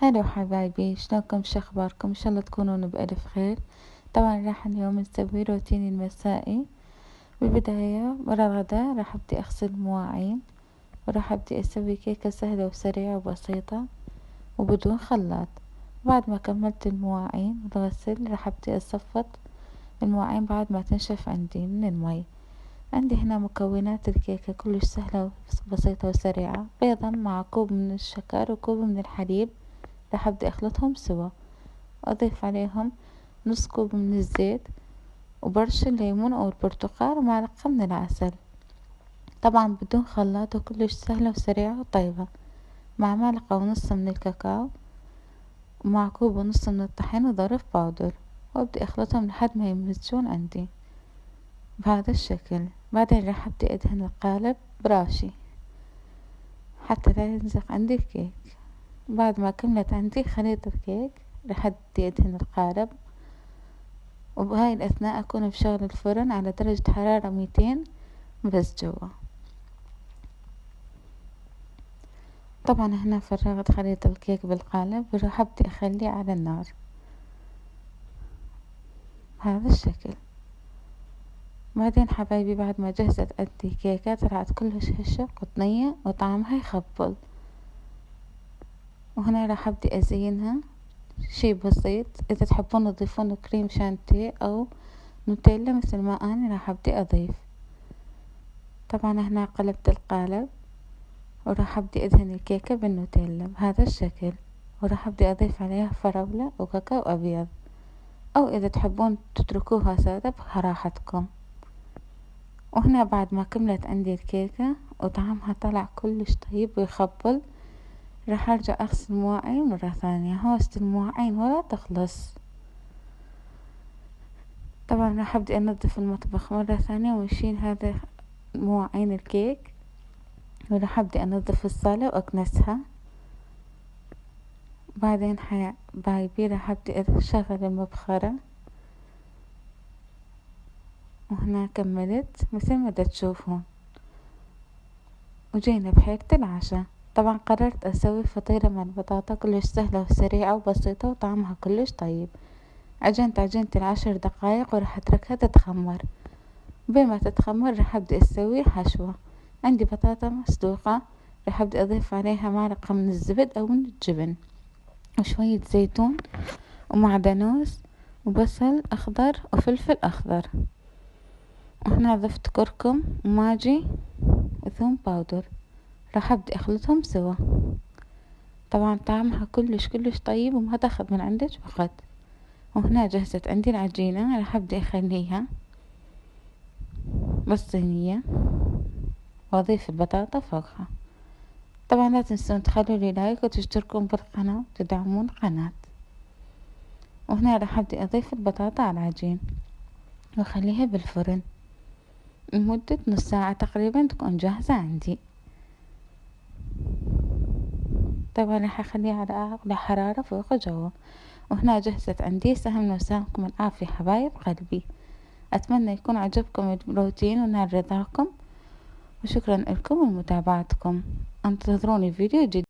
هلو حبايبي، شلونكم؟ شو اخباركم؟ ان شاء الله تكونون بألف خير. طبعا راح اليوم نسوي روتيني المسائي. بالبداية ورا الغداء راح ابدي اغسل المواعين، وراح ابدي اسوي كيكة سهلة وسريعة وبسيطة وبدون خلاط. بعد ما كملت المواعين والغسل راح ابدي اصفط المواعين بعد ما تنشف عندي من المي. عندي هنا مكونات الكيكة كلش سهلة وبسيطة وسريعة: بيضة مع كوب من الشكر وكوب من الحليب. راح ابدي اخلطهم سوا، واضيف عليهم نص كوب من الزيت وبرش الليمون او البرتقال ومعلقة من العسل، طبعا بدون خلاط وكلش سهلة وسريعة وطيبة، مع معلقة ونص من الكاكاو ومع كوب ونص من الطحين وظرف باودر، وابدي اخلطهم لحد ما يمزجون عندي بهذا الشكل. بعدين راح ابدي ادهن القالب براشي حتى لا يلزق عندي الكيك. بعد ما كملت عندي خليط الكيك راح ابدي ادهن القالب، وبهاي الأثناء أكون بشغل الفرن على درجة حرارة 200 بس جوا. طبعا هنا فرغت خليط الكيك بالقالب وراح ابدي اخليه على النار بهذا الشكل. بعدين حبايبي بعد ما جهزت عندي كيكة طلعت كلش هشة قطنية وطعمها يخبل، وهنا راح ابدي ازينها شي بسيط. اذا تحبون تضيفون كريم شانتيه او نوتيلا مثل ما انا راح ابدي اضيف. طبعا هنا قلبت القالب وراح ابدي ادهن الكيكة بالنوتيلا بهذا الشكل، وراح ابدي اضيف عليها فراولة وكاكاو ابيض، او اذا تحبون تتركوها سادة براحتكم. وهنا بعد ما كملت عندي الكيكة وطعمها طلع كلش طيب ويخبل، راح ارجع اغسل المواعين مرة ثانية. هوسة المواعين ولا تخلص. طبعا راح ابدي انظف المطبخ مرة ثانية ونشيل هذا مواعين الكيك، وراح ابدي انظف الصالة واكنسها. بعدين حبايبي راح ابدي اشغل المبخرة، وهنا كملت مثل ما تشوفون وجينا بحيرة العشاء. طبعا قررت اسوي فطيرة من البطاطا كلش سهلة وسريعة وبسيطة وطعمها كلش طيب. عجنت عجينة ال10 دقايق وراح اتركها تتخمر. بين ما تتخمر راح ابدي اسوي حشوة. عندي بطاطا مسلوقة، راح ابدي اضيف عليها معلقة من الزبد او من الجبن وشوية زيتون ومعدنوس وبصل اخضر وفلفل اخضر، وهنا ضفت كركم وماجي وثوم باودر. راح ابدي اخلطهم سوا. طبعا طعمها كلش طيب وما تاخذ من عندك وقت. وهنا جهزت عندي العجينة، راح ابدي اخليها بالصينية واضيف البطاطا فوقها. طبعا لا تنسون تخلوا لي لايك وتشتركون بالقناة وتدعمون القناة. وهنا راح ابدي اضيف البطاطا على العجين واخليها بالفرن لمدة نص ساعة تقريبا تكون جاهزة عندي. طبعا راح اخليها على اعلى حرارة فوق جوا. وهنا جهزت عندي. سهلنا وسهلكم العافية حبايب قلبي. اتمنى يكون عجبكم الروتين ونال رضاكم، وشكرا لكم ولمتابعتكم. انتظروني فيديو جديد.